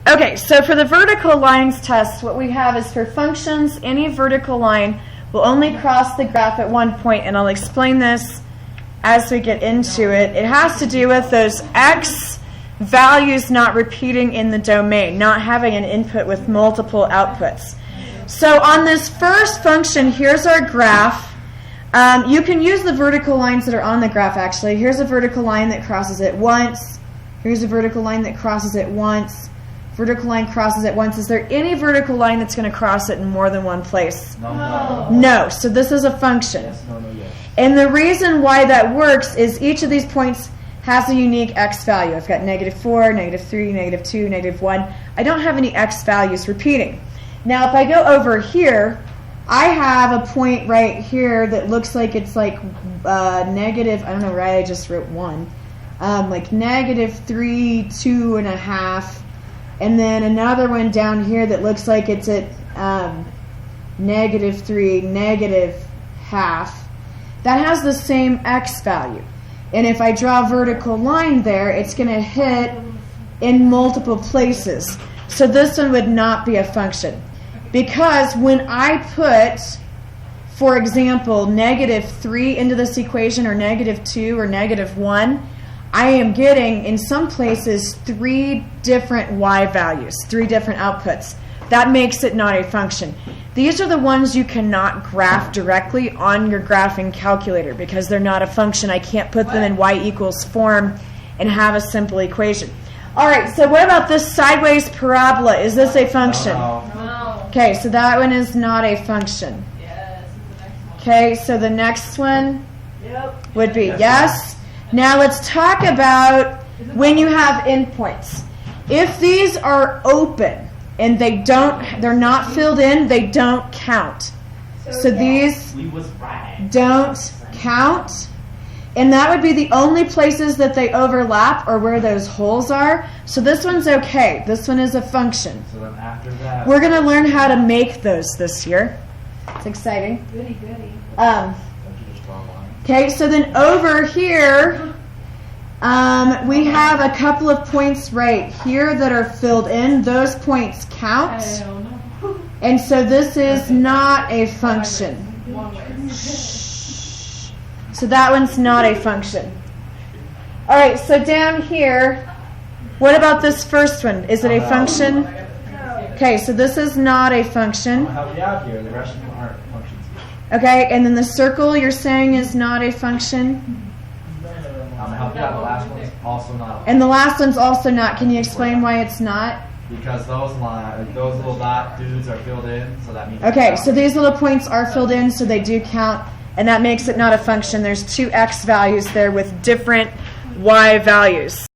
Okay, so for the vertical lines test, what we have is for functions, any vertical line will only cross the graph at one point, and I'll explain this as we get into it. It has to do with those x values not repeating in the domain, not having an input with multiple outputs. So on this first function, here's our graph. You can use the vertical lines that are on the graph, actually. Here's a vertical line that crosses it once. Here's a vertical line that crosses it once. Vertical line crosses it once. Is there any vertical line that's going to cross it in more than one place? No. No. So this is a function. Yes, no, yes. And the reason why that works is each of these points has a unique x value. I've got -4, -3, -2, -1. I don't have any x values repeating. Now if I go over here, I have a point right here that looks like it's like negative, I don't know, right? I just wrote 1. Like -3, 2.5. And then another one down here that looks like it's at -3, -0.5. That has the same x value. And if I draw a vertical line there, it's going to hit in multiple places. So this one would not be a function. Because when I put, for example, -3 into this equation, or -2 or -1, I am getting, in some places, 3 different y values, 3 different outputs. That makes it not a function. These are the ones you cannot graph directly on your graphing calculator because they're not a function. I can't put them in y equals form and have a simple equation. All right, so what about this sideways parabola? Is this a function? No. Okay, so that one is not a function. Okay, so the next one would be yes. Now let's talk about when you have endpoints. If these are open and they're not filled in, they don't count. So these don't count. And that would be the only places that they overlap or where those holes are. So this one's okay. This one is a function. So then after that, we're going to learn how to make those this year. It's exciting. Goody. Okay, so then over here, we have a couple of points right here that are filled in. Those points count. And so this is not a function. So that one's not a function. All right, so down here, what about this first one? Is it a function? Okay, so this is not a function. I'll help you out here. The rest of them aren't functions. Okay, and then the circle you're saying is not a function. I'm gonna help you out. The last one's also not. And the last one's also not. Can you explain why it's not? Because those little dot dudes are filled in, so that means. Okay, so these little points are filled in, so they do count, and that makes it not a function. There's 2 x values there with different y values.